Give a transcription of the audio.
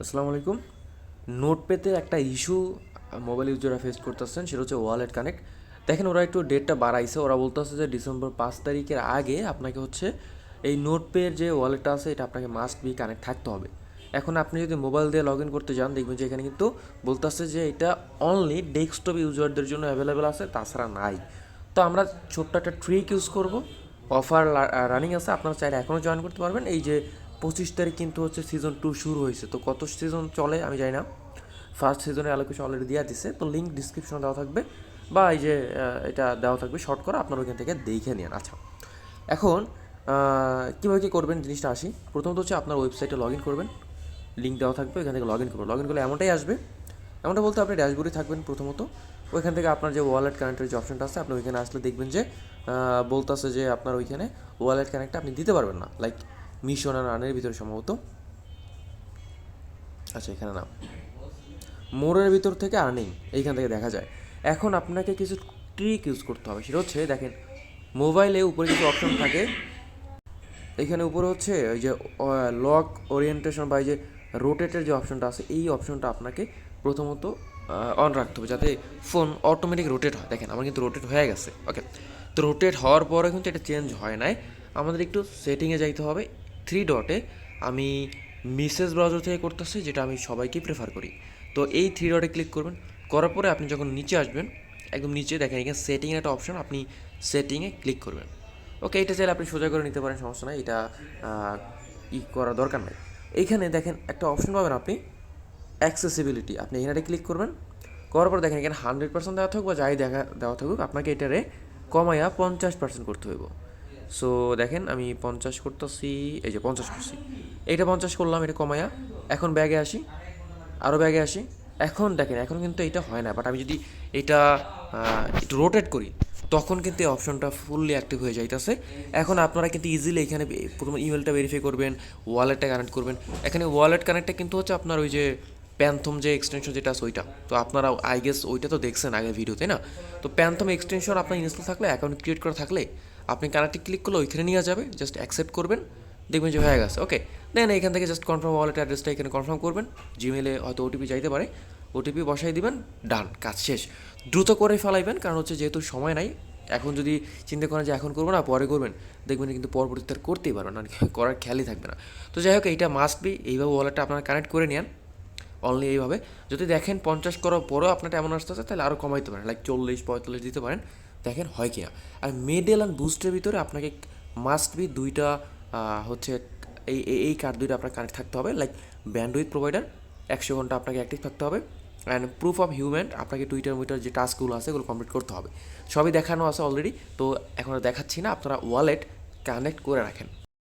আসসালামু আলাইকুম। নোটপেতে একটা ইস্যু মোবাইল ইউজাররা ফেস করতেছেন, সেটা হচ্ছে ওয়ালেট কানেক্ট। দেখেন ওরা একটু ডেটটা বাড়াইছে, ওরা বলতেছে যে ডিসেম্বর 5 তারিখের আগে আপনাকে হচ্ছে এই নোটপের যে ওয়ালেটটা আছে এটা আপনাকে মাস্ট বি কানেক্ট থাকতে হবে। এখন আপনি যদি মোবাইল দিয়ে লগ ইন করতে যান দেখবেন যে এখানে কিন্তু বলতেছে যে এটা অনলি ডেস্কটপ ইউজারদের জন্য অ্যাভেলেবেল আছে, তাছাড়া নাই। তো আমরা ছোট্ট একটা ট্রিক ইউজ করব। অফার রানিং আছে, আপনারা চাইলে এখনও জয়েন করতে পারবেন। এই যে 25 তারিখ কিন্তু হচ্ছে সিজন 2 শুরু হয়েছে, তো কত সিজন চলে আমি জানি না। ফার্স্ট সিজনের অ্যালোকেশন অলরেডি দেওয়া দিছে, তো লিঙ্ক ডিসক্রিপশনে দেওয়া থাকবে, বা এই যে এটা দেওয়া থাকবে শর্ট করে, আপনারা ওইখান থেকে দেখে নিন। আচ্ছা, এখন কীভাবে কী করবেন জিনিসটা আসি। প্রথমত হচ্ছে আপনার ওয়েবসাইটে লগ ইন করবেন, লিঙ্ক দেওয়া থাকবে, এখান থেকে লগ ইন করবেন। লগ ইন করলে এমনটাই আসবে। এমনটা বলতে আপনি ড্যাশবোর্ডে থাকবেন প্রথমত। ওইখান থেকে আপনার যে ওয়ালেট কানেক্টের যে অপশনটা আছে, আপনি ওইখানে আসলে দেখবেন যে বলতেছে যে আপনার ওইখানে ওয়ালেট কানেক্টটা আপনি দিতে পারবেন না, লাইক মিশন আর আনের ভিতরে সম্ভবত। আচ্ছা, এখানে না, মোড়ের ভিতর থেকে আর্নিং এইখান থেকে দেখা যায়। এখন আপনাকে কিছু ট্রিক ইউজ করতে হবে, সেটা হচ্ছে দেখেন মোবাইলে উপরে কিছু অপশন থাকে। এখানে উপরে হচ্ছে ওই যে লক ওরিয়েন্টেশন বা এই যে রোটেটের যে অপশনটা আছে, এই অপশনটা আপনাকে প্রথমত অন রাখতে হবে, যাতে ফোন অটোমেটিক রোটেট হয়। দেখেন আমার কিন্তু রোটেট হয়ে গেছে। ওকে, তো রোটেট হওয়ার পরে কিন্তু এটা চেঞ্জ হয় নাই। আমাদের একটু সেটিংয়ে যাইতে হবে। 3 ডটে আমি মেসেজ ব্রাউজার থেকে করতেছি, যেটা আমি সবাইকে প্রেফার করি। তো এই 3 ডটে ক্লিক করবেন। করার পরে আপনি যখন নিচে আসবেন, একদম নিচে দেখেন এখানে সেটিংয়ের একটা অপশন, আপনি সেটিংয়ে ক্লিক করবেন। ওকে, এটা চাইলে আপনি সোজা করে নিতে পারেন, সমস্যা নাই, এটা করার দরকার নাই। এইখানে দেখেন একটা অপশন পাবেন আপনি, অ্যাক্সেসিবিলিটি, আপনি এখানে ক্লিক করবেন। করার পর দেখেন এখানে 100% দেওয়া থাকুক বা যাই দেওয়া থাকুক, আপনাকে এটারে কমাইয়া 50% করতে হইব। সো দেখেন আমি 50 করতেছি, এই যে 50 করছি, এইটা 50 করলাম, এটা কমাইয়া। এখন ব্যাগে আসি, আরও ব্যাগে আসি। এখন দেখেন এখন কিন্তু এইটা হয় না, বাট আমি যদি এটা একটু রোটেট করি তখন কিন্তু এই অপশনটা ফুললি অ্যাক্টিভ হয়ে যাইতেছে। এখন আপনারা কিন্তু ইজিলি এখানে প্রথমে ইমেলটা ভেরিফাই করবেন, ওয়ালেটটা কানেক্ট করবেন। এখানে ওয়ালেট কানেক্টটা কিন্তু হচ্ছে আপনার ওই যে প্যান্থম যে এক্সটেনশন যেটা আছে ওইটা, তো আপনারা আই গেস ওইটা তো দেখছেন আগের ভিডিওতে না। তো প্যান্থম এক্সটেনশন আপনার ইনস্টল থাকলে, অ্যাকাউন্ট ক্রিয়েট করা থাকলে, আপনি কানেক্টে ক্লিক করলে ওইখানে নিয়ে যাবে, জাস্ট অ্যাকসেপ্ট করবেন, দেখবেন যে হয়ে গেছে। ওকে, দেন এখান থেকে জাস্ট কনফার্ম ওয়ালেট অ্যাড্রেসটা এখানে কনফার্ম করবেন। জিমেলে হয়তো ওটিপি চাইতে পারে, ওটিপি বসাই দিবেন, ডান, কাজ শেষ। দ্রুত করে ফেলাইবেন, কারণ হচ্ছে যেহেতু সময় নাই। এখন যদি চিন্তা করেন যে এখন করবো না পরে করবেন, দেখবেন কিন্তু পরবর্তীতে আর করতেই পারবেন না, করার খেয়ালই থাকবে না। তো যাই হোক, এইটা মাস্ট বি, এইভাবে ওয়ালেটটা আপনারা কানেক্ট করে নেন, অনলি এইভাবে। যদি দেখেন 50 করার পরেও আপনার এমন আসতেছে, তাহলে আরও কমাইতে পারেন, লাইক 40-45 দিতে পারেন, দেখেন হয় কিনা। আর মিডল অ্যান্ড বুস্টের ভিতরে আপনাকে মাস্ট বি দুইটা হচ্ছে এই এই কার্ড দুইটা আপনার কানেক্ট থাকতে হবে, লাইক ব্যান্ডউইথ প্রোভাইডার 100 ঘন্টা আপনাকে অ্যাক্টিভ থাকতে হবে, অ্যান্ড প্রুফ অফ হিউম্যান, আপনাকে টুইটার যে টাস্কগুলো আছে এগুলো কমপ্লিট করতে হবে। সবই দেখানো আছে অলরেডি, তো এখন আর দেখাচ্ছি না, আপনারা ওয়ালেট কানেক্ট করে রাখেন।